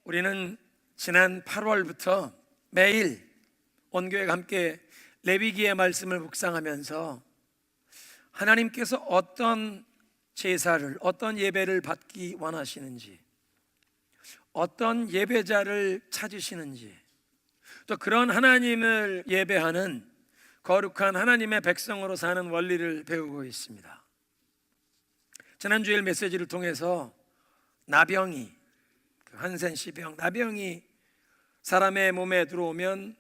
우리는 지난 8월부터 매일 온교회가 함께 레위기의 말씀을 묵상하면서 하나님께서 어떤 제사를, 어떤 예배를 받기 원하시는지, 어떤 예배자를 찾으시는지, 또 그런 하나님을 예배하는 거룩한 하나님의 백성으로 사는 원리를 배우고 있습니다. 지난주일 메시지를 통해서 나병이, 한센시병, 나병이 사람의 몸에 들어오면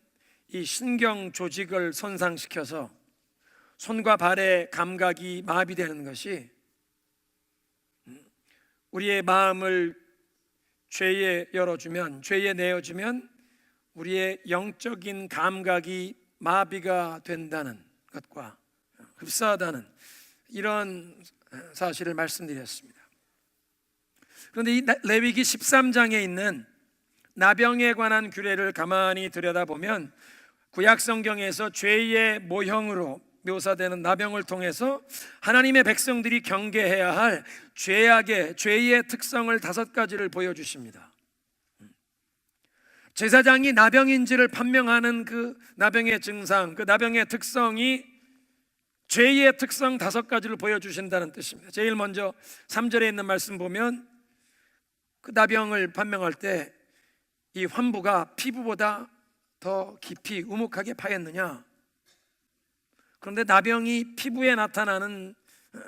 이 신경 조직을 손상시켜서 손과 발의 감각이 마비되는 것이 우리의 마음을 죄에 열어주면, 죄에 내어주면 우리의 영적인 감각이 마비가 된다는 것과 흡사하다는 이런 사실을 말씀드렸습니다. 그런데 이 레위기 13장에 있는 나병에 관한 규례를 가만히 들여다보면 구약 성경에서 죄의 모형으로 묘사되는 나병을 통해서 하나님의 백성들이 경계해야 할 죄의 특성을 5가지를 보여주십니다. 제사장이 나병인지를 판명하는 그 나병의 증상, 그 나병의 특성이 죄의 특성 5가지를 보여주신다는 뜻입니다. 제일 먼저 3절에 있는 말씀 보면 그 나병을 판명할 때 이 환부가 피부보다 더 깊이 우묵하게 파였느냐? 그런데 나병이 피부에 나타나는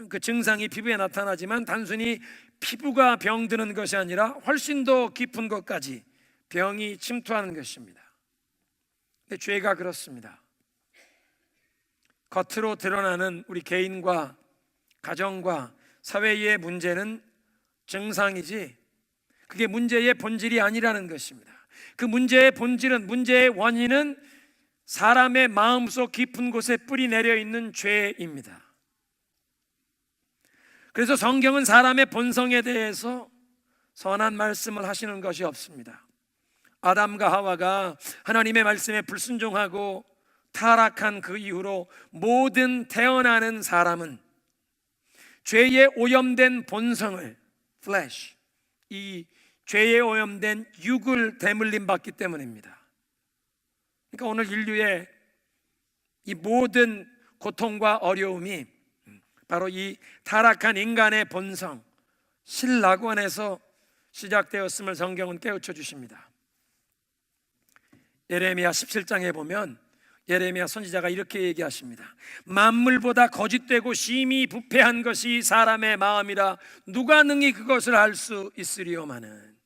그 증상이 피부에 나타나지만 단순히 피부가 병드는 것이 아니라 훨씬 더 깊은 것까지 병이 침투하는 것입니다. 근데 죄가 그렇습니다. 겉으로 드러나는 우리 개인과 가정과 사회의 문제는 증상이지 그게 문제의 본질이 아니라는 것입니다. 그 문제의 본질은, 문제의 원인은 사람의 마음속 깊은 곳에 뿌리 내려 있는 죄입니다. 그래서 성경은 사람의 본성에 대해서 선한 말씀을 하시는 것이 없습니다. 아담과 하와가 하나님의 말씀에 불순종하고 타락한 그 이후로 모든 태어나는 사람은 죄에 오염된 본성을, flesh, 이 죄에 오염된 육을 대물림 받기 때문입니다. 그러니까 오늘 인류의 이 모든 고통과 어려움이 바로 이 타락한 인간의 본성, 신락원에서 시작되었음을 성경은 깨우쳐 주십니다. 예레미야 17장에 보면 예레미야 선지자가 이렇게 얘기하십니다. 만물보다 거짓되고 심히 부패한 것이 사람의 마음이라 누가 능히 그것을 알 수 있으리요마는.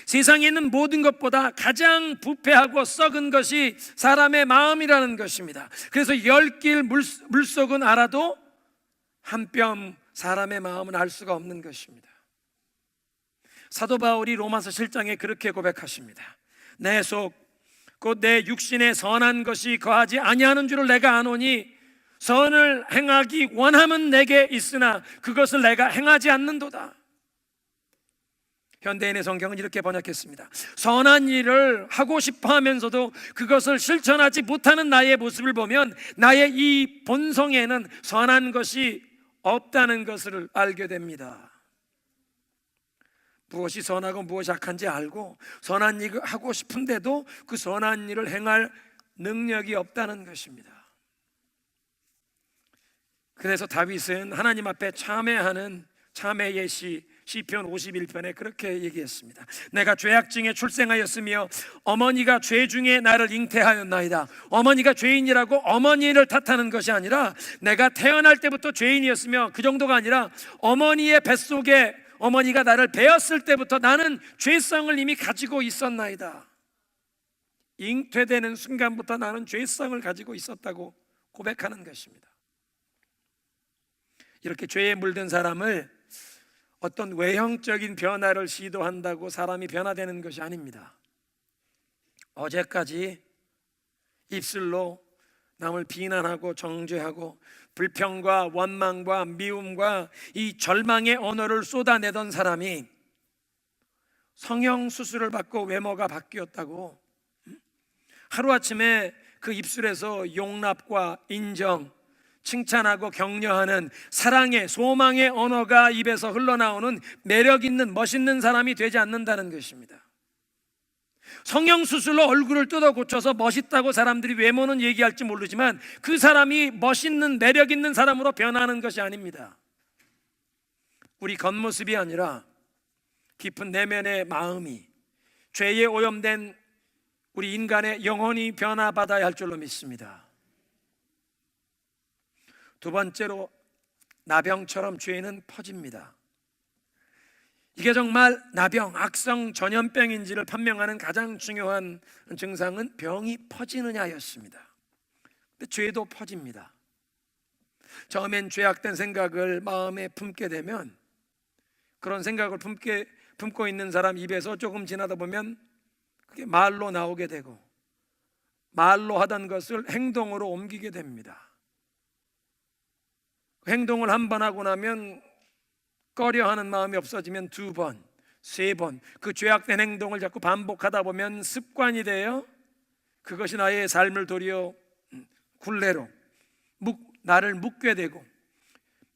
세상에 있는 모든 것보다 가장 부패하고 썩은 것이 사람의 마음이라는 것입니다. 그래서 10길 물속은 알아도 한 뼘 사람의 마음은 알 수가 없는 것입니다. 사도 바울이 로마서 7장에 그렇게 고백하십니다. 내 속 곧 내 육신에 선한 것이 거하지 아니하는 줄을 내가 아노니 선을 행하기 원함은 내게 있으나 그것을 내가 행하지 않는도다. 현대인의 성경은 이렇게 번역했습니다. 선한 일을 하고 싶어 하면서도 그것을 실천하지 못하는 나의 모습을 보면 나의 이 본성에는 선한 것이 없다는 것을 알게 됩니다. 무엇이 선하고 무엇이 악한지 알고 선한 일을 하고 싶은데도 그 선한 일을 행할 능력이 없다는 것입니다. 그래서 다윗은 하나님 앞에 참회하는 참회의 시편 51편에 그렇게 얘기했습니다. 내가 죄악중에 출생하였으며 어머니가 죄 중에 나를 잉태하였나이다. 어머니가 죄인이라고 어머니를 탓하는 것이 아니라 내가 태어날 때부터 죄인이었으며 그 정도가 아니라 어머니의 뱃속에 어머니가 나를 배었을 때부터 나는 죄성을 이미 가지고 있었나이다. 잉태되는 순간부터 나는 죄성을 가지고 있었다고 고백하는 것입니다. 이렇게 죄에 물든 사람을 어떤 외형적인 변화를 시도한다고 사람이 변화되는 것이 아닙니다. 어제까지 입술로 남을 비난하고 정죄하고 불평과 원망과 미움과 이 절망의 언어를 쏟아내던 사람이 성형수술을 받고 외모가 바뀌었다고 하루아침에 그 입술에서 용납과 인정, 칭찬하고 격려하는 사랑의, 소망의 언어가 입에서 흘러나오는 매력 있는 멋있는 사람이 되지 않는다는 것입니다. 성형수술로 얼굴을 뜯어 고쳐서 멋있다고 사람들이 외모는 얘기할지 모르지만 그 사람이 멋있는 매력 있는 사람으로 변하는 것이 아닙니다. 우리 겉모습이 아니라 깊은 내면의 마음이 죄에 오염된 우리 인간의 영혼이 변화받아야 할 줄로 믿습니다. 두 번째로, 나병처럼 죄는 퍼집니다. 이게 정말 나병, 악성 전염병인지를 판명하는 가장 중요한 증상은 병이 퍼지느냐였습니다. 근데 죄도 퍼집니다. 처음엔 죄악된 생각을 마음에 품게 되면 그런 생각을 품고 있는 사람 입에서 조금 지나다 보면 그게 말로 나오게 되고 말로 하던 것을 행동으로 옮기게 됩니다. 행동을 한 번 하고 나면 꺼려하는 마음이 없어지면 두 번, 세 번 그 죄악된 행동을 자꾸 반복하다 보면 습관이 되어 그것이 나의 삶을 도리어 굴레로 나를 묶게 되고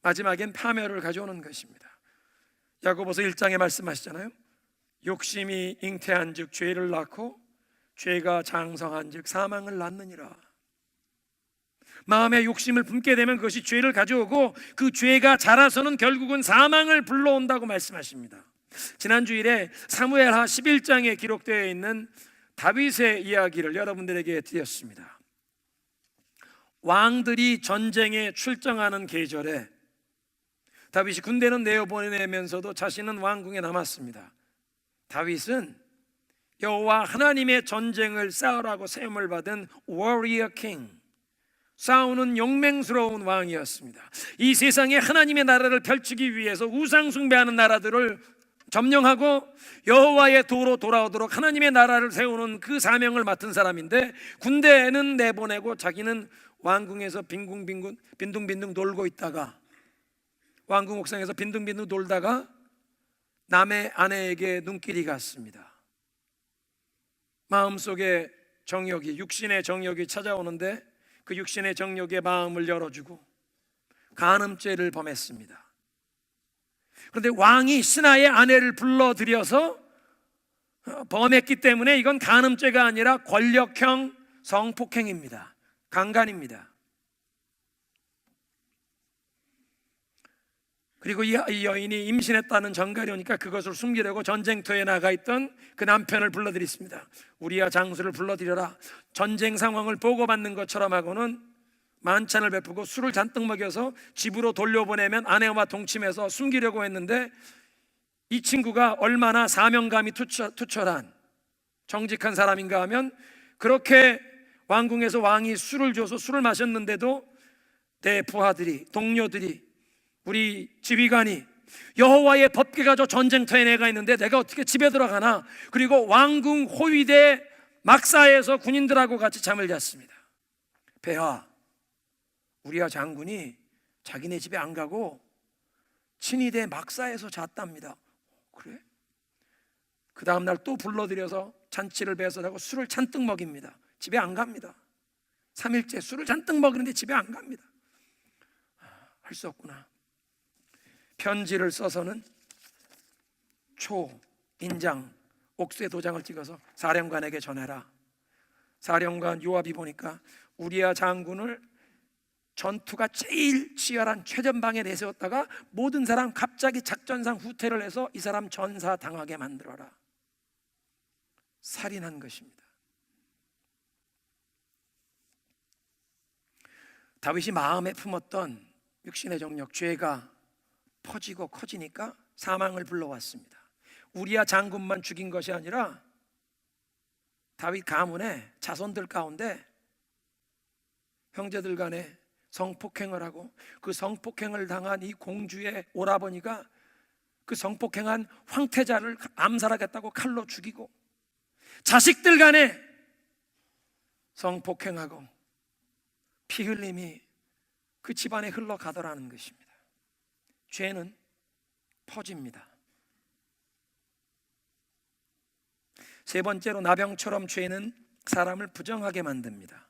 마지막엔 파멸을 가져오는 것입니다. 야고보서 1장에 말씀하시잖아요. 욕심이 잉태한 즉 죄를 낳고 죄가 장성한 즉 사망을 낳느니라. 마음에 욕심을 품게 되면 그것이 죄를 가져오고 그 죄가 자라서는 결국은 사망을 불러온다고 말씀하십니다. 지난 주일에 사무엘하 11장에 기록되어 있는 다윗의 이야기를 여러분들에게 드렸습니다. 왕들이 전쟁에 출정하는 계절에 다윗이 군대는 내어보내면서도 자신은 왕궁에 남았습니다. 다윗은 여호와 하나님의 전쟁을 싸우라고 세움을 받은 워리어 킹, 싸우는 용맹스러운 왕이었습니다. 이 세상에 하나님의 나라를 펼치기 위해서 우상 숭배하는 나라들을 점령하고 여호와의 도로 돌아오도록 하나님의 나라를 세우는 그 사명을 맡은 사람인데 군대는 내보내고 자기는 왕궁에서 빈둥빈둥 놀고 있다가 왕궁 옥상에서 빈둥빈둥 놀다가 남의 아내에게 눈길이 갔습니다. 마음속에 정욕이, 육신의 정욕이 찾아오는데 그 육신의 정욕의 마음을 열어주고 간음죄를 범했습니다. 그런데 왕이 신하의 아내를 불러들여서 범했기 때문에 이건 간음죄가 아니라 권력형 성폭행입니다. 강간입니다. 그리고 이 여인이 임신했다는 전갈이 오니까 그것을 숨기려고 전쟁터에 나가 있던 그 남편을 불러들였습니다. 우리야 장수를 불러들여라. 전쟁 상황을 보고받는 것처럼 하고는 만찬을 베푸고 술을 잔뜩 먹여서 집으로 돌려보내면 아내와 동침해서 숨기려고 했는데 이 친구가 얼마나 사명감이 투철한 정직한 사람인가 하면 그렇게 왕궁에서 왕이 술을 줘서 술을 마셨는데도 내 부하들이, 동료들이, 우리 지휘관이 여호와의 법궤가 저 전쟁터에 내가 있는데 내가 어떻게 집에 들어가나. 그리고 왕궁 호위대 막사에서 군인들하고 같이 잠을 잤습니다. 폐하, 우리야 장군이 자기네 집에 안 가고 친위대 막사에서 잤답니다. 그래? 그 다음날 또 불러들여서 잔치를 배설하고 술을 잔뜩 먹입니다. 집에 안 갑니다. 3일째 술을 잔뜩 먹이는데 집에 안 갑니다. 할 수 없구나. 편지를 써서는 인장, 옥새 도장을 찍어서 사령관에게 전해라. 사령관 요압이 보니까 우리야 장군을 전투가 제일 치열한 최전방에 내세웠다가 모든 사람 갑자기 작전상 후퇴를 해서 이 사람 전사 당하게 만들어라. 살인한 것입니다. 다윗이 마음에 품었던 육신의 정욕, 죄가 퍼지고 커지니까 사망을 불러왔습니다. 우리야 장군만 죽인 것이 아니라 다윗 가문의 자손들 가운데 형제들 간에 성폭행을 하고 그 성폭행을 당한 이 공주의 오라버니가 그 성폭행한 황태자를 암살하겠다고 칼로 죽이고 자식들 간에 성폭행하고 피 흘림이 그 집안에 흘러가더라는 것입니다. 죄는 퍼집니다. 세 번째로, 나병처럼 죄는 사람을 부정하게 만듭니다.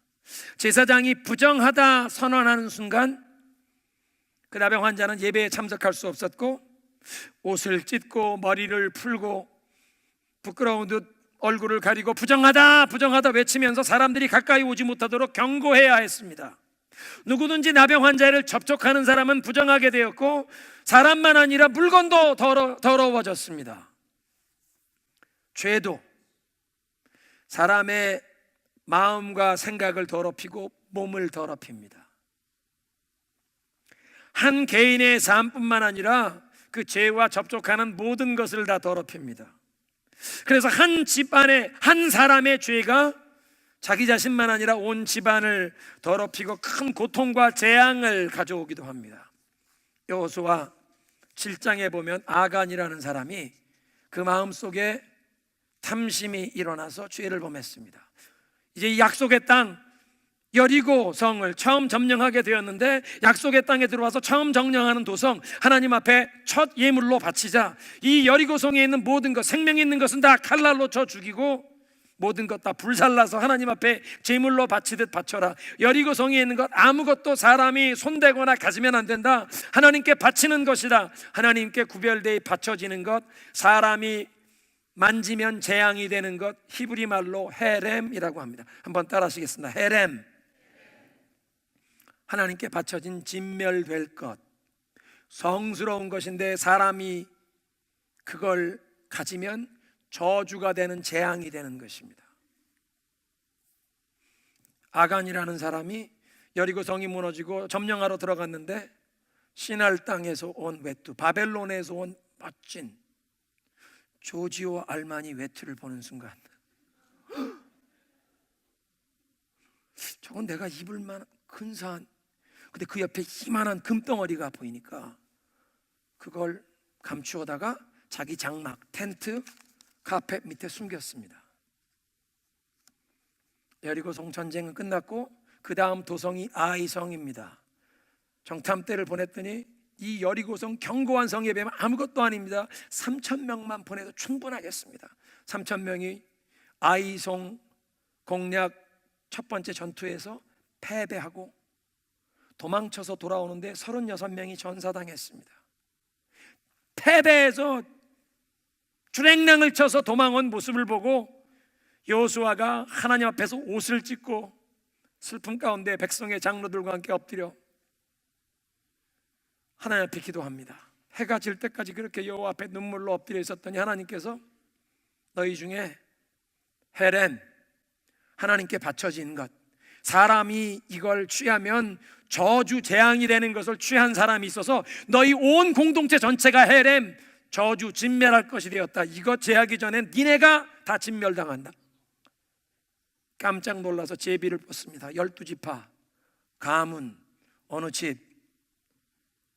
제사장이 부정하다 선언하는 순간 그 나병 환자는 예배에 참석할 수 없었고 옷을 찢고 머리를 풀고 부끄러운 듯 얼굴을 가리고 부정하다 부정하다 외치면서 사람들이 가까이 오지 못하도록 경고해야 했습니다. 누구든지 나병 환자를 접촉하는 사람은 부정하게 되었고 사람만 아니라 물건도 더러워졌습니다. 죄도 사람의 마음과 생각을 더럽히고 몸을 더럽힙니다. 한 개인의 삶뿐만 아니라 그 죄와 접촉하는 모든 것을 다 더럽힙니다. 그래서 한 집안의 한 사람의 죄가 자기 자신만 아니라 온 집안을 더럽히고 큰 고통과 재앙을 가져오기도 합니다. 여호수아 7장에 보면 아간이라는 사람이 그 마음속에 탐심이 일어나서 죄를 범했습니다. 이제 이 약속의 땅 여리고 성을 처음 점령하게 되었는데 약속의 땅에 들어와서 처음 점령하는 도성 하나님 앞에 첫 예물로 바치자. 이 여리고 성에 있는 모든 것, 생명 있는 것은 다 칼날로 쳐 죽이고 모든 것 다 불살라서 하나님 앞에 제물로 바치듯 바쳐라. 여리고 성에 있는 것 아무것도 사람이 손대거나 가지면 안 된다. 하나님께 바치는 것이다. 하나님께 구별되어 바쳐지는 것, 사람이 만지면 재앙이 되는 것, 히브리 말로 헤렘이라고 합니다. 한번 따라 하시겠습니다. 헤렘. 하나님께 바쳐진 진멸될 것, 성스러운 것인데 사람이 그걸 가지면 저주가 되는 재앙이 되는 것입니다. 아간이라는 사람이 여리고 성이 무너지고 점령하러 들어갔는데 시날 땅에서 온 외투, 바벨론에서 온 멋진 조지오 알마니 외투를 보는 순간 저건 내가 입을 만한 근사한, 근데 그 옆에 이만한 금덩어리가 보이니까 그걸 감추어다가 자기 장막, 텐트, 카펫 밑에 숨겼습니다. 여리고성 전쟁은 끝났고 그 다음 도성이 아이성입니다. 정탐대를 보냈더니 이 여리고성 견고한 성에 비하면 아무것도 아닙니다. 3,000명만 보내도 충분하겠습니다. 3,000명이 아이성 공략 첫 번째 전투에서 패배하고 도망쳐서 돌아오는데 36명이 전사당했습니다. 패배해서 주랭랑을 쳐서 도망온 모습을 보고 여호수아가 하나님 앞에서 옷을 찢고 슬픔 가운데 백성의 장로들과 함께 엎드려 하나님 앞에 기도합니다. 해가 질 때까지 그렇게 여호와 앞에 눈물로 엎드려 있었더니 하나님께서 너희 중에 헤렘, 하나님께 바쳐진 것, 사람이 이걸 취하면 저주 재앙이 되는 것을 취한 사람이 있어서 너희 온 공동체 전체가 헤렘, 저주 진멸할 것이 되었다. 이것 제하기 전에 니네가 다 진멸당한다. 깜짝 놀라서 제비를 뽑습니다. 12지파 가문 어느 집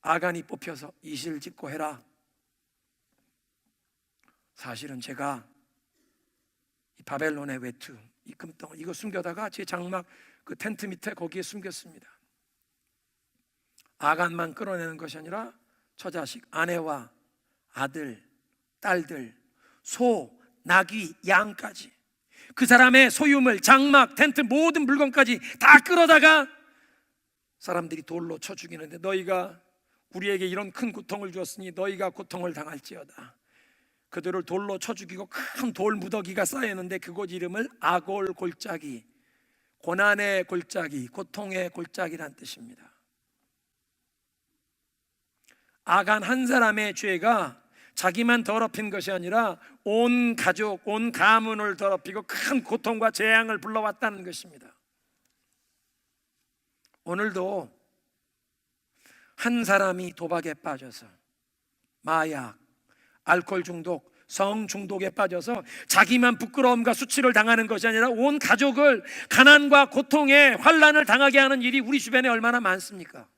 아간이 뽑혀서 이실 짓고 해라. 사실은 제가 이 바벨론의 외투, 이 금덩어리 이거 숨겨다가 제 장막 그 텐트 밑에 거기에 숨겼습니다. 아간만 끌어내는 것이 아니라 처자식, 아내와 아들, 딸들, 소, 나귀, 양까지 그 사람의 소유물, 장막, 텐트 모든 물건까지 다 끌어다가 사람들이 돌로 쳐 죽이는데 너희가 우리에게 이런 큰 고통을 주었으니 너희가 고통을 당할지어다. 그들을 돌로 쳐 죽이고 큰 돌 무더기가 쌓였는데 그곳 이름을 아골 골짜기, 고난의 골짜기, 고통의 골짜기란 뜻입니다. 아간 한 사람의 죄가 자기만 더럽힌 것이 아니라 온 가족, 온 가문을 더럽히고 큰 고통과 재앙을 불러왔다는 것입니다. 오늘도 한 사람이 도박에 빠져서 마약, 알코올 중독, 성 중독에 빠져서 자기만 부끄러움과 수치를 당하는 것이 아니라 온 가족을 가난과 고통에 환난을 당하게 하는 일이 우리 주변에 얼마나 많습니까?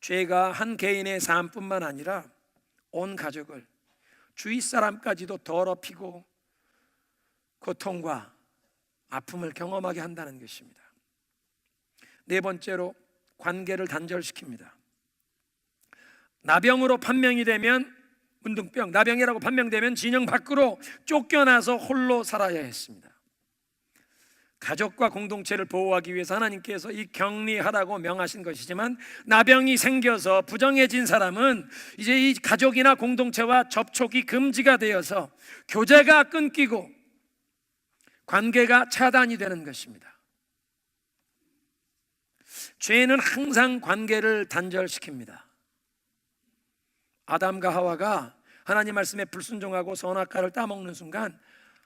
죄가 한 개인의 삶뿐만 아니라 온 가족을, 주위 사람까지도 더럽히고 고통과 아픔을 경험하게 한다는 것입니다. 네 번째로 관계를 단절시킵니다. 나병으로 판명이 되면 문둥병, 나병이라고 판명되면 진영 밖으로 쫓겨나서 홀로 살아야 했습니다. 가족과 공동체를 보호하기 위해서 하나님께서 이 격리하라고 명하신 것이지만, 나병이 생겨서 부정해진 사람은 이제 이 가족이나 공동체와 접촉이 금지가 되어서 교제가 끊기고 관계가 차단이 되는 것입니다. 죄는 항상 관계를 단절시킵니다. 아담과 하와가 하나님 말씀에 불순종하고 선악과를 따먹는 순간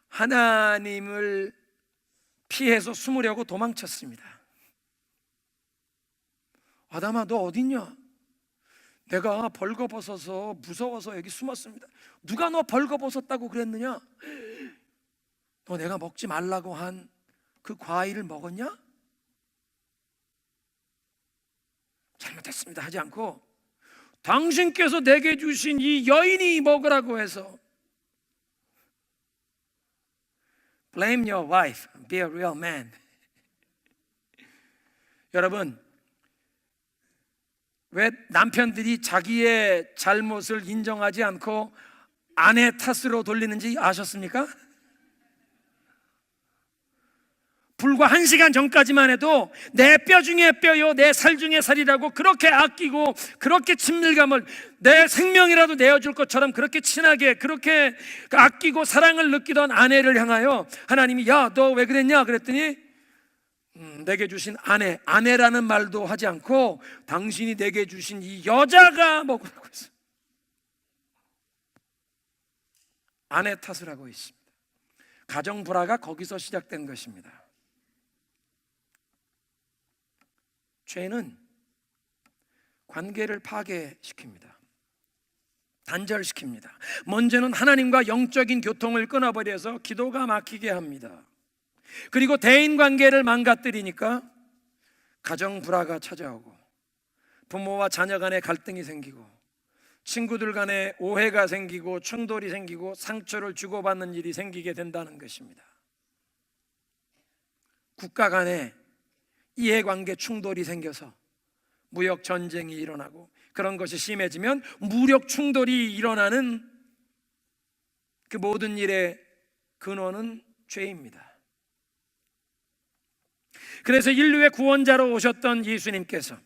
하나님을 피해서 숨으려고 도망쳤습니다. 아담아, 너 어딨냐? 내가 벌거벗어서 무서워서 여기 숨었습니다. 누가 너 벌거벗었다고 그랬느냐? 너 내가 먹지 말라고 한 그 과일을 먹었냐? 잘못했습니다 하지 않고, 당신께서 내게 주신 이 여인이 먹으라고 해서 Blame your wife, be a real man. 여러분, 왜 남편들이 자기의 잘못을 인정하지 않고 아내 탓으로 돌리는지 아셨습니까? 불과 1시간 전까지만 해도 내 뼈 중에 뼈요 내 살 중에 살이라고 그렇게 아끼고, 그렇게 친밀감을, 내 생명이라도 내어줄 것처럼 그렇게 친하게, 그렇게 아끼고 사랑을 느끼던 아내를 향하여 하나님이 야, 너 왜 그랬냐 그랬더니 내게 주신 아내라는 말도 하지 않고 당신이 내게 주신 이 여자가 먹으라고 했어요. 아내 탓을 하고 있습니다. 가정 불화가 거기서 시작된 것입니다. 죄는 관계를 파괴시킵니다. 단절시킵니다. 먼저는 하나님과 영적인 교통을 끊어버려서 기도가 막히게 합니다. 그리고 대인관계를 망가뜨리니까 가정 불화가 찾아오고, 부모와 자녀 간에 갈등이 생기고, 친구들 간에 오해가 생기고, 충돌이 생기고, 상처를 주고받는 일이 생기게 된다는 것입니다. 국가 간에 이해관계 충돌이 생겨서 무역 전쟁이 일어나고, 그런 것이 심해지면 무력 충돌이 일어나는 그 모든 일의 근원은 죄입니다. 그래서 인류의 구원자로 오셨던 예수님께서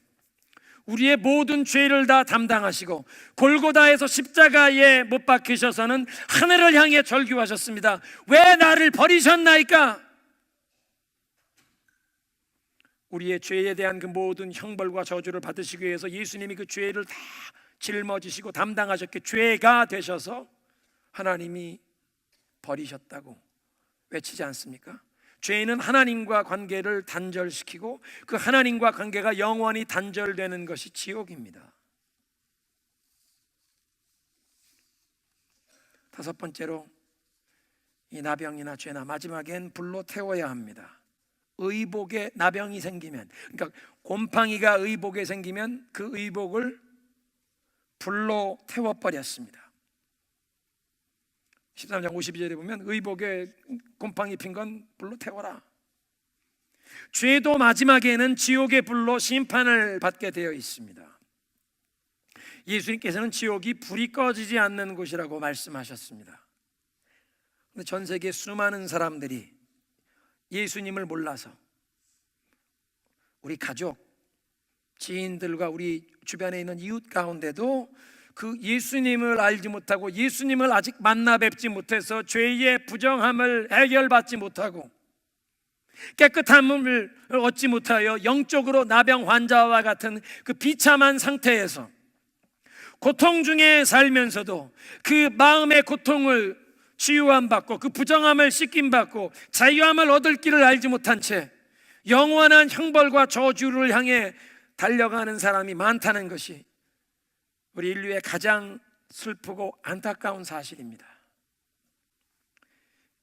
우리의 모든 죄를 다 담당하시고 골고다에서 십자가에 못 박히셔서는 하늘을 향해 절규하셨습니다. 왜 나를 버리셨나이까? 우리의 죄에 대한 그 모든 형벌과 저주를 받으시기 위해서 예수님이 그 죄를 다 짊어지시고 담당하셨기에 죄가 되셔서 하나님이 버리셨다고 외치지 않습니까? 죄는 하나님과 관계를 단절시키고 그 하나님과 관계가 영원히 단절되는 것이 지옥입니다. 다섯 번째로, 이 나병이나 죄나 마지막엔 불로 태워야 합니다. 의복에 나병이 생기면, 그러니까 곰팡이가 의복에 생기면 그 의복을 불로 태워버렸습니다. 13장 52절에 보면 의복에 곰팡이 핀 건 불로 태워라. 죄도 마지막에는 지옥의 불로 심판을 받게 되어 있습니다. 예수님께서는 지옥이 불이 꺼지지 않는 곳이라고 말씀하셨습니다. 그런데 전 세계 수많은 사람들이 예수님을 몰라서 우리 가족, 지인들과 우리 주변에 있는 이웃 가운데도 그 예수님을 알지 못하고 예수님을 아직 만나 뵙지 못해서 죄의 부정함을 해결받지 못하고 깨끗함을 얻지 못하여 영적으로 나병 환자와 같은 그 비참한 상태에서 고통 중에 살면서도 그 마음의 고통을 치유함 받고 그 부정함을 씻김 받고 자유함을 얻을 길을 알지 못한 채 영원한 형벌과 저주를 향해 달려가는 사람이 많다는 것이 우리 인류의 가장 슬프고 안타까운 사실입니다.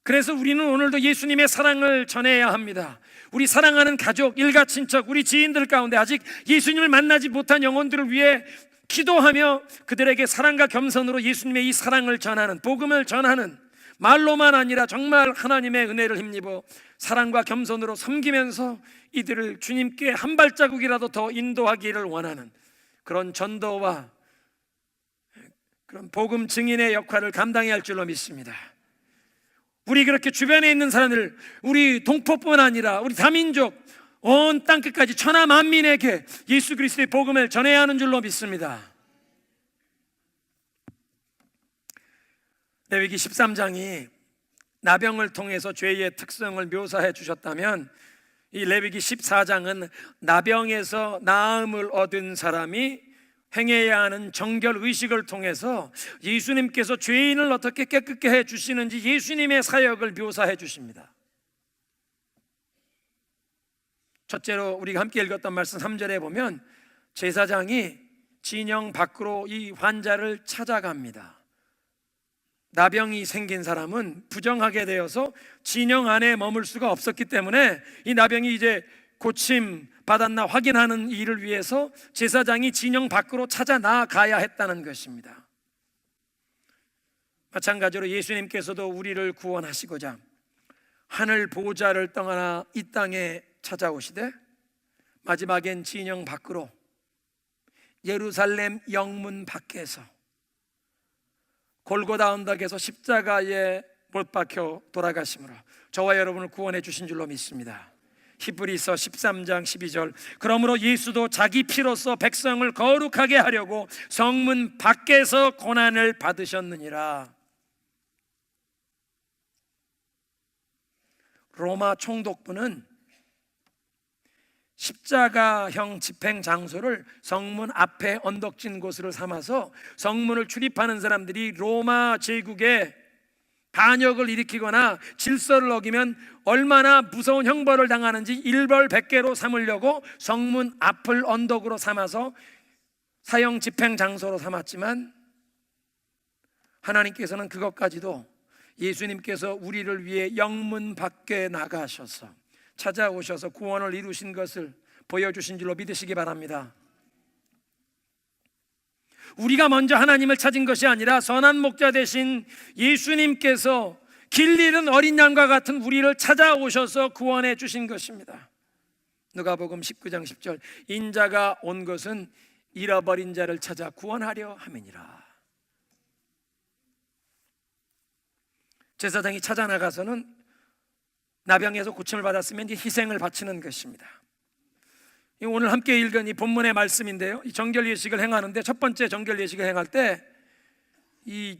그래서 우리는 오늘도 예수님의 사랑을 전해야 합니다. 우리 사랑하는 가족, 일가 친척, 우리 지인들 가운데 아직 예수님을 만나지 못한 영혼들을 위해 기도하며 그들에게 사랑과 겸손으로 예수님의 이 사랑을 전하는, 복음을 전하는, 말로만 아니라 정말 하나님의 은혜를 힘입어 사랑과 겸손으로 섬기면서 이들을 주님께 한 발자국이라도 더 인도하기를 원하는 그런 전도와 그런 복음 증인의 역할을 감당해야 할 줄로 믿습니다. 우리 그렇게 주변에 있는 사람들, 우리 동포뿐 아니라 우리 다민족 온 땅끝까지 천하 만민에게 예수 그리스도의 복음을 전해야 하는 줄로 믿습니다. 레위기 13장이 나병을 통해서 죄의 특성을 묘사해 주셨다면, 이 레위기 14장은 나병에서 나음을 얻은 사람이 행해야 하는 정결 의식을 통해서 예수님께서 죄인을 어떻게 깨끗게 해 주시는지 예수님의 사역을 묘사해 주십니다. 첫째로 우리가 함께 읽었던 말씀 3절에 보면 제사장이 진영 밖으로 이 환자를 찾아갑니다. 나병이 생긴 사람은 부정하게 되어서 진영 안에 머물 수가 없었기 때문에 이 나병이 이제 고침 받았나 확인하는 일을 위해서 제사장이 진영 밖으로 찾아 나가야 했다는 것입니다. 마찬가지로 예수님께서도 우리를 구원하시고자 하늘 보좌를 떠나 이 땅에 찾아오시되 마지막엔 진영 밖으로 예루살렘 영문 밖에서 골고다 언덕에서 십자가에 못 박혀 돌아가심으로 저와 여러분을 구원해 주신 줄로 믿습니다. 히브리서 13장 12절, 그러므로 예수도 자기 피로써 백성을 거룩하게 하려고 성문 밖에서 고난을 받으셨느니라. 로마 총독부는 십자가형 집행 장소를 성문 앞에 언덕진 곳으로 삼아서 성문을 출입하는 사람들이 로마 제국에 반역을 일으키거나 질서를 어기면 얼마나 무서운 형벌을 당하는지 일벌백계로 삼으려고 성문 앞을 언덕으로 삼아서 사형 집행 장소로 삼았지만, 하나님께서는 그것까지도 예수님께서 우리를 위해 영문 밖에 나가셔서 찾아오셔서 구원을 이루신 것을 보여주신 줄로 믿으시기 바랍니다. 우리가 먼저 하나님을 찾은 것이 아니라 선한 목자 되신 예수님께서 길 잃은 어린 양과 같은 우리를 찾아오셔서 구원해 주신 것입니다. 누가복음 19장 10절, 인자가 온 것은 잃어버린 자를 찾아 구원하려 함이니라. 제사장이 찾아 나가서는 나병에서 고침을 받았으면 이제 희생을 바치는 것입니다. 오늘 함께 읽은 이 본문의 말씀인데요, 이 정결 예식을 행하는데 첫 번째 정결 예식을 행할 때 이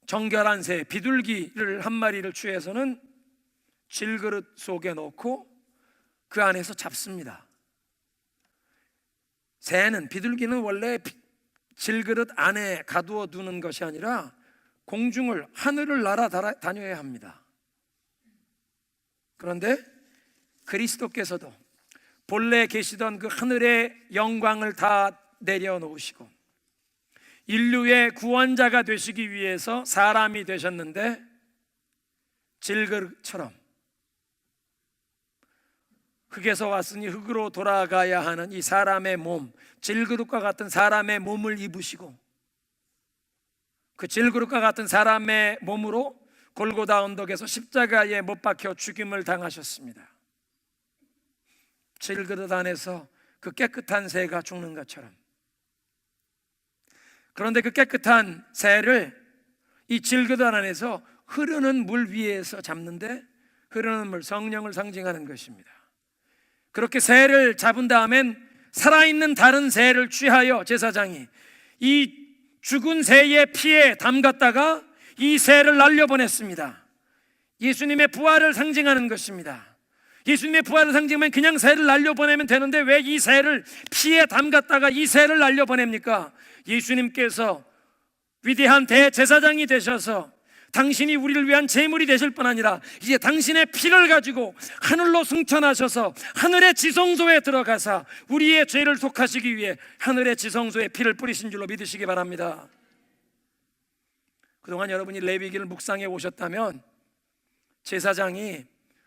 정결한 새 비둘기를 한 마리를 취해서는 질그릇 속에 넣고 그 안에서 잡습니다. 새는, 비둘기는 원래 질그릇 안에 가두어 두는 것이 아니라 공중을, 하늘을 날아다녀야 합니다. 그런데 그리스도께서도 본래 계시던 그 하늘의 영광을 다 내려놓으시고 인류의 구원자가 되시기 위해서 사람이 되셨는데, 질그릇처럼 흙에서 왔으니 흙으로 돌아가야 하는 이 사람의 몸, 질그릇과 같은 사람의 몸을 입으시고 그 질그릇과 같은 사람의 몸으로 골고다 언덕에서 십자가에 못 박혀 죽임을 당하셨습니다. 질그릇 안에서 그 깨끗한 새가 죽는 것처럼, 그런데 그 깨끗한 새를 이 질그릇 안에서 흐르는 물 위에서 잡는데, 흐르는 물, 성령을 상징하는 것입니다. 그렇게 새를 잡은 다음엔 살아있는 다른 새를 취하여 제사장이 이 죽은 새의 피에 담갔다가 이 새를 날려보냈습니다. 예수님의 부활을 상징하는 것입니다. 예수님의 부활을 상징하면 그냥 새를 날려보내면 되는데 왜 이 새를 피에 담갔다가 이 새를 날려보냅니까? 예수님께서 위대한 대제사장이 되셔서 당신이 우리를 위한 제물이 되실 뿐 아니라 이제 당신의 피를 가지고 하늘로 승천하셔서 하늘의 지성소에 들어가사 우리의 죄를 속하시기 위해 하늘의 지성소에 피를 뿌리신 줄로 믿으시기 바랍니다. 그동안 여러분이 레위기를 묵상해 오셨다면 제사장이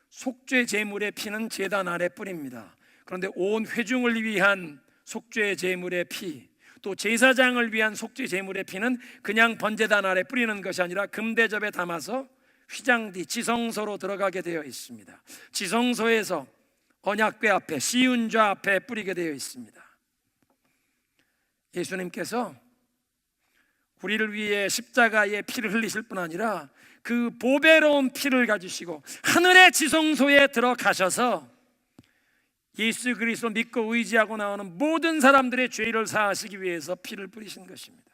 속죄 제물의 피는 제단 아래 뿌립니다. 그런데 온 회중을 위한 속죄 제물의 피, 또 제사장을 위한 속죄 제물의 피는 그냥 번제단 아래 뿌리는 것이 아니라 금대접에 담아서 휘장뒤 지성소로 들어가게 되어 있습니다. 지성소에서 언약궤 앞에, 시운좌 앞에 뿌리게 되어 있습니다. 예수님께서 우리를 위해 십자가의 피를 흘리실 뿐 아니라 그 보배로운 피를 가지시고 하늘의 지성소에 들어가셔서 예수 그리스도 믿고 의지하고 나오는 모든 사람들의 죄를 사하시기 위해서 피를 뿌리신 것입니다.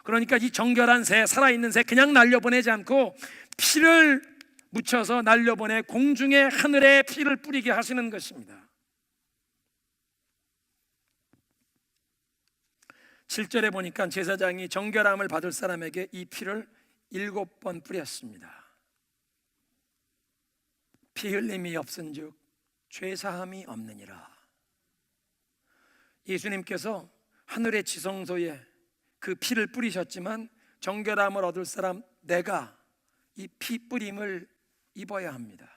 그러니까 이 정결한 새, 살아있는 새 그냥 날려보내지 않고 피를 묻혀서 날려보내 공중에 하늘에 피를 뿌리게 하시는 것입니다. 7절에 보니까 제사장이 정결함을 받을 사람에게 이 피를 7번 뿌렸습니다. 피 흘림이 없은즉 죄사함이 없느니라. 예수님께서 하늘의 지성소에 그 피를 뿌리셨지만 정결함을 얻을 사람 내가 이 피 뿌림을 입어야 합니다.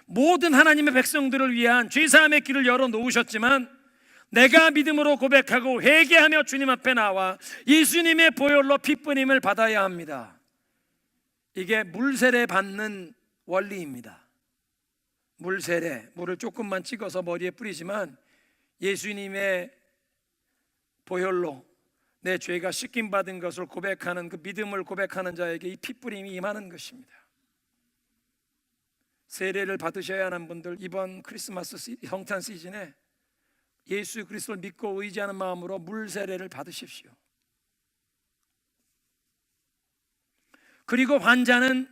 모든 하나님의 백성들을 위한 죄사함의 길을 열어놓으셨지만 내가 믿음으로 고백하고 회개하며 주님 앞에 나와 예수님의 보혈로 피 뿌림을 받아야 합니다. 이게 물세례 받는 원리입니다. 물세례, 물을 조금만 찍어서 머리에 뿌리지만 예수님의 보혈로 내 죄가 씻김 받은 것을 고백하는 그 믿음을 고백하는 자에게 이 피 뿌림이 임하는 것입니다. 세례를 받으셔야 하는 분들 이번 크리스마스 성탄 시즌에 예수 그리스도를 믿고 의지하는 마음으로 물 세례를 받으십시오. 그리고 환자는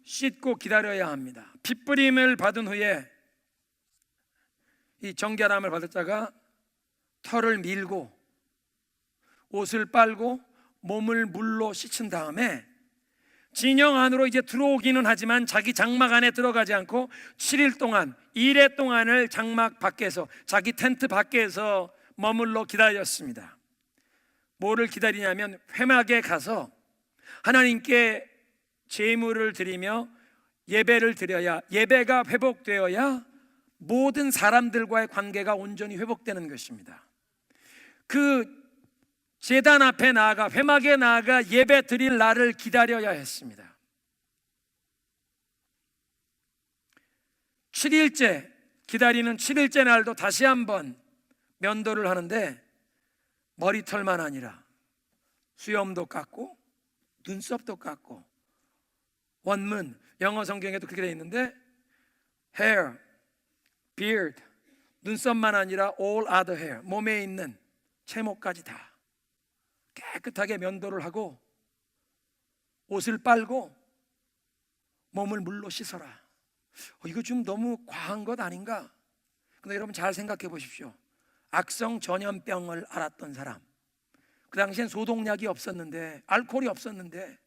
씻고 기다려야 합니다. 피 뿌림을 받은 후에 이 정결함을 받을 자가 털을 밀고 옷을 빨고 몸을 물로 씻은 다음에 진영 안으로 이제 들어오기는 하지만 자기 장막 안에 들어가지 않고 7일 동안 1회 동안을 장막 밖에서 자기 텐트 밖에서 머물러 기다렸습니다. 뭐를 기다리냐면 회막에 가서 하나님께 제물을 드리며 예배를 드려야, 예배가 회복되어야 모든 사람들과의 관계가 온전히 회복되는 것입니다. 그 제단 앞에 나아가 회막에 나아가 예배 드릴 날을 기다려야 했습니다. 7일째 기다리는 7일째 날도 다시 한번 면도를 하는데 머리털만 아니라 수염도 깎고 눈썹도 깎고 원문 영어 성경에도 그렇게 되어 있는데 hair, beard, 눈썹만 아니라 all other hair, 몸에 있는 채모까지 다 깨끗하게 면도를 하고 옷을 빨고 몸을 물로 씻어라. 이거 좀 너무 과한 것 아닌가? 근데 여러분 잘 생각해 보십시오. 악성 전염병을 앓았던 사람, 그 당시엔 소독약이 없었는데 알코올이 없었는데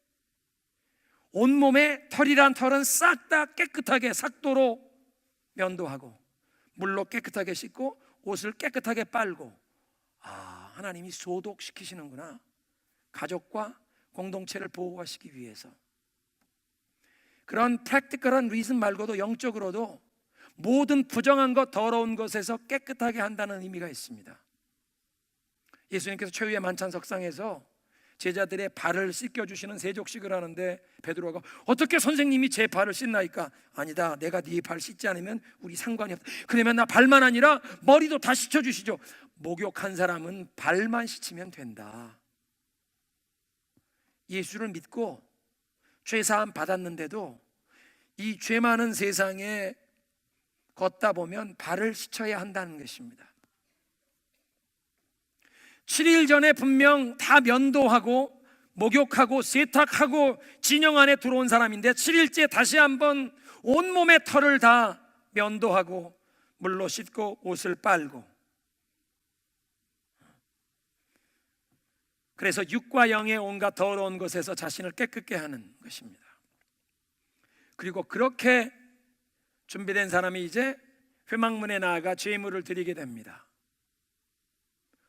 온몸에 털이란 털은 싹 다 깨끗하게 삭도로 면도하고 물로 깨끗하게 씻고 옷을 깨끗하게 빨고, 하나님이 소독시키시는구나. 가족과 공동체를 보호하시기 위해서. 그런 프랙티컬한 리즌 말고도 영적으로도 모든 부정한 것, 더러운 것에서 깨끗하게 한다는 의미가 있습니다. 예수님께서 최후의 만찬석상에서 제자들의 발을 씻겨주시는 세족식을 하는데 베드로가 어떻게 선생님이 제 발을 씻나이까? 아니다, 내가 네 발 씻지 않으면 우리 상관이 없다. 그러면 나 발만 아니라 머리도 다 씻겨주시죠. 목욕한 사람은 발만 씻으면 된다. 예수를 믿고 죄사함 받았는데도 이 죄 많은 세상에 걷다 보면 발을 씻어야 한다는 것입니다. 7일 전에 분명 다 면도하고 목욕하고 세탁하고 진영 안에 들어온 사람인데 7일째 다시 한번 온몸의 털을 다 면도하고 물로 씻고 옷을 빨고, 그래서 육과 영의 온갖 더러운 것에서 자신을 깨끗게 하는 것입니다. 그리고 그렇게 준비된 사람이 이제 회막문에 나아가 제물을 드리게 됩니다.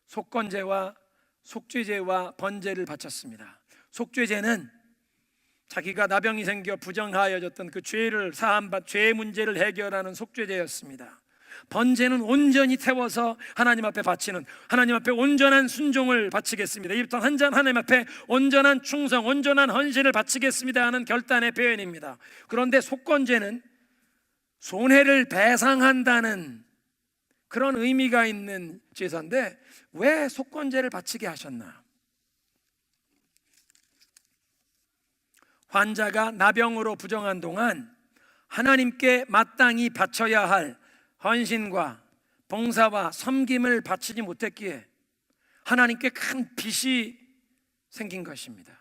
속건제와 속죄제와 번제를 바쳤습니다. 속죄제는 자기가 나병이 생겨 부정하여졌던 그 죄를 사함받, 죄의 문제를 해결하는 속죄제였습니다. 번제는 온전히 태워서 하나님 앞에 바치는, 하나님 앞에 온전한 순종을 바치겠습니다, 이부터 한잔 하나님 앞에 온전한 충성, 온전한 헌신을 바치겠습니다 하는 결단의 표현입니다. 그런데 속건제는 손해를 배상한다는 그런 의미가 있는 제사인데 왜 속건제를 바치게 하셨나? 환자가 나병으로 부정한 동안 하나님께 마땅히 바쳐야 할 헌신과 봉사와 섬김을 바치지 못했기에 하나님께 큰 빚이 생긴 것입니다.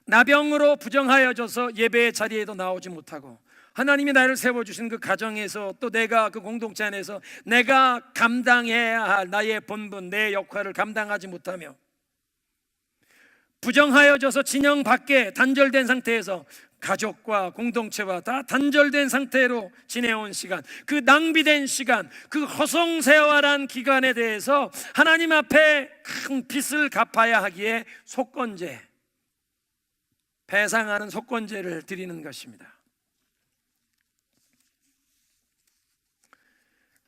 나병으로 부정하여져서 예배의 자리에도 나오지 못하고, 하나님이 나를 세워주신 그 가정에서, 또 내가 그 공동체 안에서 내가 감당해야 할 나의 본분, 내 역할을 감당하지 못하며 부정하여져서 진영 밖에 단절된 상태에서 가족과 공동체와 다 단절된 상태로 지내온 시간, 그 낭비된 시간, 그 허송세월한 기간에 대해서 하나님 앞에 큰 빚을 갚아야 하기에 속건제, 배상하는 속건제를 드리는 것입니다.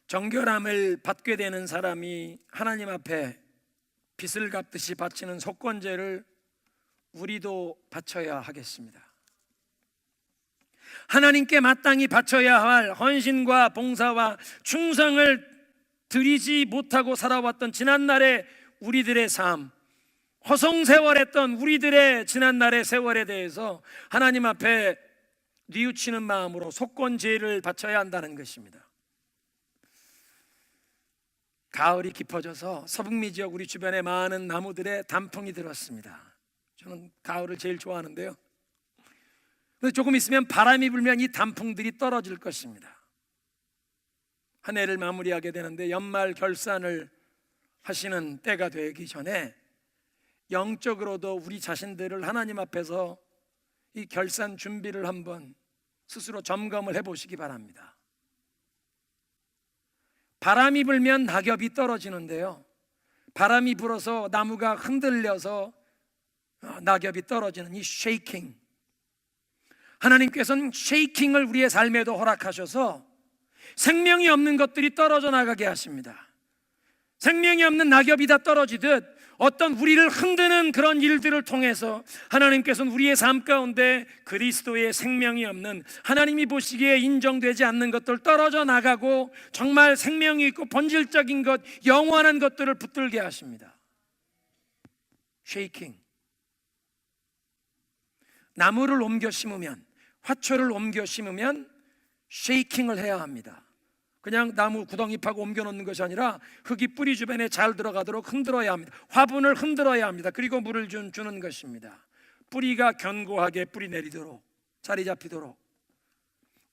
정결함을 받게 되는 사람이 하나님 앞에 빚을 갚듯이 바치는 속건제를 우리도 바쳐야 하겠습니다. 하나님께 마땅히 바쳐야 할 헌신과 봉사와 충성을 드리지 못하고 살아왔던 지난날의 우리들의 삶, 허송세월했던 우리들의 지난날의 세월에 대해서 하나님 앞에 뉘우치는 마음으로 속건제를 바쳐야 한다는 것입니다. 가을이 깊어져서 서북미 지역 우리 주변에 많은 나무들의 단풍이 들었습니다. 저는 가을을 제일 좋아하는데요, 근데 조금 있으면 바람이 불면 이 단풍들이 떨어질 것입니다. 한 해를 마무리하게 되는데 연말 결산을 하시는 때가 되기 전에 영적으로도 우리 자신들을 하나님 앞에서 이 결산 준비를 한번 스스로 점검을 해보시기 바랍니다. 바람이 불면 낙엽이 떨어지는데요, 바람이 불어서 나무가 흔들려서 낙엽이 떨어지는 이 쉐이킹, 하나님께서는 쉐이킹을 우리의 삶에도 허락하셔서 생명이 없는 것들이 떨어져 나가게 하십니다. 생명이 없는 낙엽이 다 떨어지듯 어떤 우리를 흔드는 그런 일들을 통해서 하나님께서는 우리의 삶 가운데 그리스도의 생명이 없는, 하나님이 보시기에 인정되지 않는 것들 떨어져 나가고 정말 생명이 있고 본질적인 것, 영원한 것들을 붙들게 하십니다. 쉐이킹. 나무를 옮겨 심으면, 화초를 옮겨 심으면 쉐이킹을 해야 합니다. 그냥 나무 구덩이 파고 옮겨 놓는 것이 아니라 흙이 뿌리 주변에 잘 들어가도록 흔들어야 합니다. 화분을 흔들어야 합니다. 그리고 물을 주는 것입니다. 뿌리가 견고하게 뿌리 내리도록, 자리 잡히도록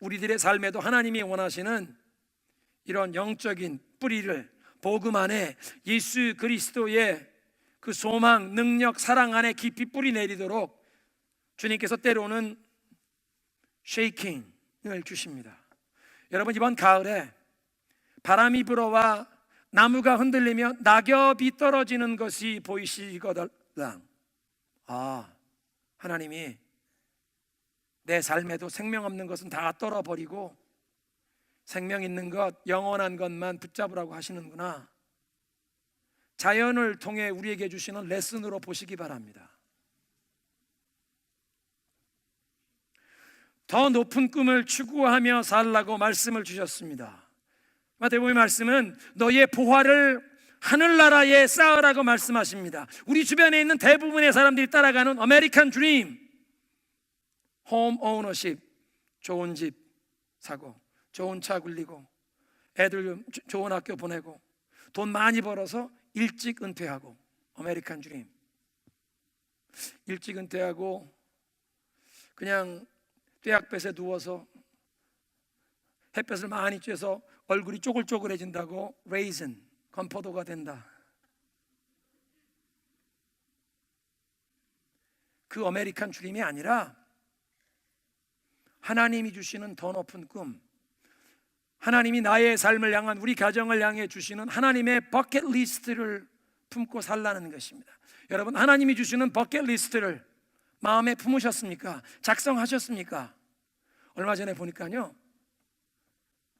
우리들의 삶에도 하나님이 원하시는 이런 영적인 뿌리를 복음 안에 예수 그리스도의 그 소망, 능력, 사랑 안에 깊이 뿌리 내리도록 주님께서 때로는 쉐이킹을 주십니다. 여러분, 이번 가을에 바람이 불어와 나무가 흔들리며 낙엽이 떨어지는 것이 보이시거든, 하나님이 내 삶에도 생명 없는 것은 다 떨어버리고 생명 있는 것, 영원한 것만 붙잡으라고 하시는구나. 자연을 통해 우리에게 주시는 레슨으로 보시기 바랍니다. 더 높은 꿈을 추구하며 살라고 말씀을 주셨습니다. 마태복음의 말씀은 너의 보화를 하늘나라에 쌓으라고 말씀하십니다. 우리 주변에 있는 대부분의 사람들이 따라가는 아메리칸 드림, 홈 오너십, 좋은 집 사고, 좋은 차 굴리고, 애들 좋은 학교 보내고, 돈 많이 벌어서 일찍 은퇴하고, 아메리칸 드림. 일찍 은퇴하고 그냥 떼약볕에 누워서 햇볕을 많이 쬐서 얼굴이 쪼글쪼글해진다고 레이즌, 건포도가 된다. 그 아메리칸 드림이 아니라 하나님이 주시는 더 높은 꿈, 하나님이 나의 삶을 향한, 우리 가정을 향해 주시는 하나님의 버킷리스트를 품고 살라는 것입니다. 여러분, 하나님이 주시는 버킷리스트를 마음에 품으셨습니까? 작성하셨습니까? 얼마 전에 보니까요,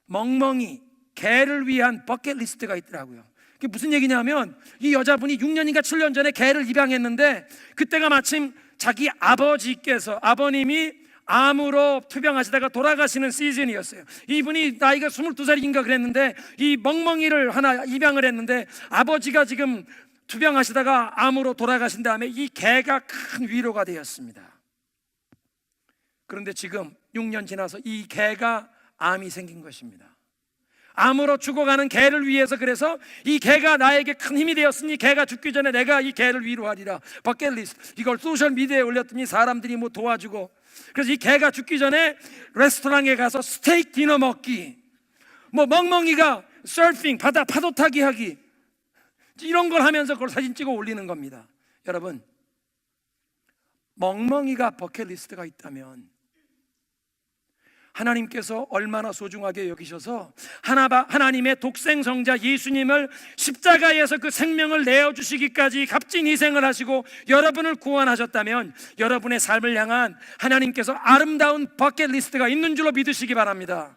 멍멍이 개를 위한 버킷리스트가 있더라고요. 그게 무슨 얘기냐면 이 여자분이 6년인가 7년 전에 개를 입양했는데 그때가 마침 자기 아버님이 암으로 투병하시다가 돌아가시는 시즌이었어요. 이분이 나이가 22살인가 그랬는데 이 멍멍이를 하나 입양을 했는데 아버지가 지금 투병하시다가 암으로 돌아가신 다음에 이 개가 큰 위로가 되었습니다. 그런데 지금 6년 지나서 이 개가 암이 생긴 것입니다. 암으로 죽어가는 개를 위해서, 그래서 이 개가 나에게 큰 힘이 되었으니 개가 죽기 전에 내가 이 개를 위로하리라. 버킷리스트, 이걸 소셜미디어에 올렸더니 사람들이 뭐 도와주고, 그래서 이 개가 죽기 전에 레스토랑에 가서 스테이크 디너 먹기, 뭐 멍멍이가 서핑, 바다 파도 타기 하기, 이런 걸 하면서 그걸 사진 찍어 올리는 겁니다. 여러분, 멍멍이가 버킷리스트가 있다면 하나님께서 얼마나 소중하게 여기셔서 하나님의 독생성자 예수님을 십자가에서 그 생명을 내어주시기까지 값진 희생을 하시고 여러분을 구원하셨다면 여러분의 삶을 향한 하나님께서 아름다운 버킷리스트가 있는 줄로 믿으시기 바랍니다.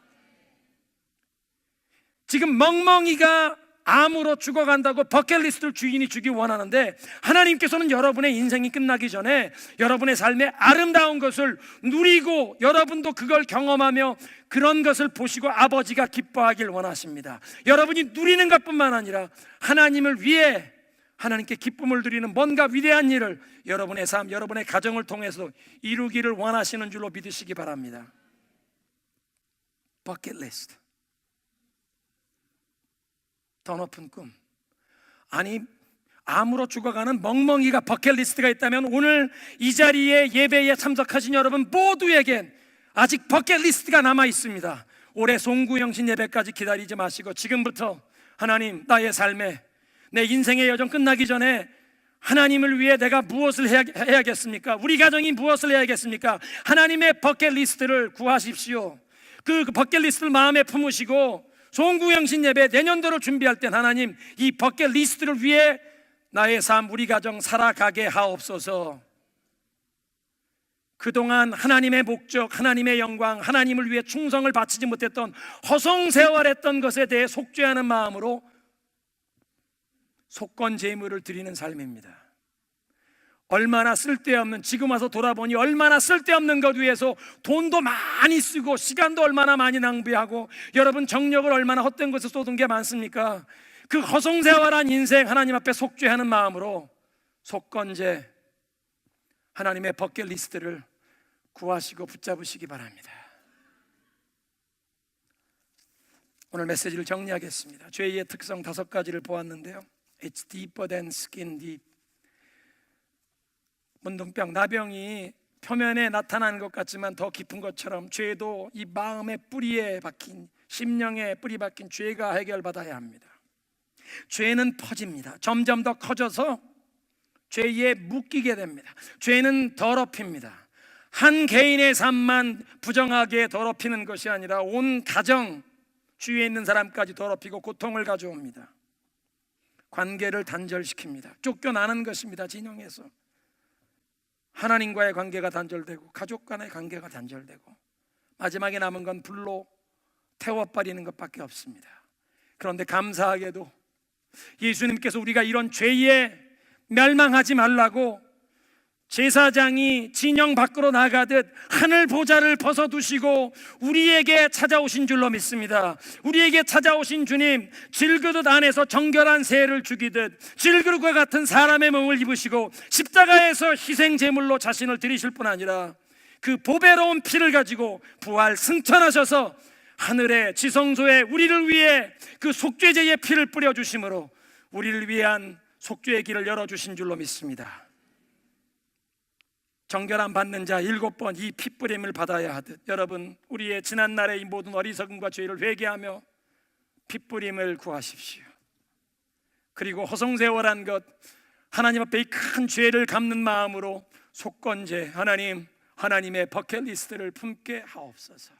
지금 멍멍이가 암으로 죽어간다고 버킷리스트를 주인이 주기 원하는데, 하나님께서는 여러분의 인생이 끝나기 전에 여러분의 삶의 아름다운 것을 누리고 여러분도 그걸 경험하며 그런 것을 보시고 아버지가 기뻐하길 원하십니다. 여러분이 누리는 것뿐만 아니라 하나님을 위해 하나님께 기쁨을 드리는 뭔가 위대한 일을 여러분의 삶, 여러분의 가정을 통해서 이루기를 원하시는 줄로 믿으시기 바랍니다. 버킷리스트, 더 높은 꿈. 아니, 암으로 죽어가는 멍멍이가 버킷리스트가 있다면 오늘 이 자리에 예배에 참석하신 여러분 모두에겐 아직 버킷리스트가 남아 있습니다. 올해 송구영신 예배까지 기다리지 마시고 지금부터 하나님, 나의 삶에, 내 인생의 여정 끝나기 전에 하나님을 위해 내가 무엇을 해야겠습니까? 우리 가정이 무엇을 해야겠습니까? 하나님의 버킷리스트를 구하십시오. 그 버킷리스트를 마음에 품으시고 송구영신 예배 내년도를 준비할 땐 하나님, 이 버킷리스트를 위해 나의 삶, 우리 가정 살아가게 하옵소서. 그동안 하나님의 목적, 하나님의 영광, 하나님을 위해 충성을 바치지 못했던, 허송세월했던 것에 대해 속죄하는 마음으로 속건제물을 드리는 삶입니다. 얼마나 쓸데없는, 지금 와서 돌아보니 얼마나 쓸데없는 것 위해서 돈도 많이 쓰고 시간도 얼마나 많이 낭비하고 여러분 정력을 얼마나 헛된 것에 쏟은 게 많습니까? 그 허송세월한 인생 하나님 앞에 속죄하는 마음으로 속건제, 하나님의 버킷리스트를 구하시고 붙잡으시기 바랍니다. 오늘 메시지를 정리하겠습니다. 죄의 특성 5가지를 보았는데요. It's deeper than skin deep. 문둥병, 나병이 표면에 나타나는 것 같지만 더 깊은 것처럼 죄도 이 마음의 뿌리에 박힌, 심령에 뿌리 박힌 죄가 해결받아야 합니다. 죄는 퍼집니다. 점점 더 커져서 죄에 묶이게 됩니다. 죄는 더럽힙니다. 한 개인의 삶만 부정하게 더럽히는 것이 아니라 온 가정, 주위에 있는 사람까지 더럽히고 고통을 가져옵니다. 관계를 단절시킵니다. 쫓겨나는 것입니다. 진영에서 하나님과의 관계가 단절되고 가족 간의 관계가 단절되고 마지막에 남은 건 불로 태워버리는 것밖에 없습니다. 그런데 감사하게도 예수님께서 우리가 이런 죄에 멸망하지 말라고 제사장이 진영 밖으로 나가듯 하늘 보좌를 벗어두시고 우리에게 찾아오신 줄로 믿습니다. 우리에게 찾아오신 주님, 질그릇 안에서 정결한 새를 죽이듯 질그릇과 같은 사람의 몸을 입으시고 십자가에서 희생제물로 자신을 드리실 뿐 아니라 그 보배로운 피를 가지고 부활 승천하셔서 하늘의 지성소에 우리를 위해 그 속죄제의 피를 뿌려주심으로 우리를 위한 속죄의 길을 열어주신 줄로 믿습니다. 정결함 받는 자 7번 이 핏뿌림을 받아야 하듯 여러분, 우리의 지난날의 이 모든 어리석음과 죄를 회개하며 핏뿌림을 구하십시오. 그리고 허송세월한 것, 하나님 앞에 이 큰 죄를 갚는 마음으로 속건제, 하나님의 버킷리스트를 품게 하옵소서.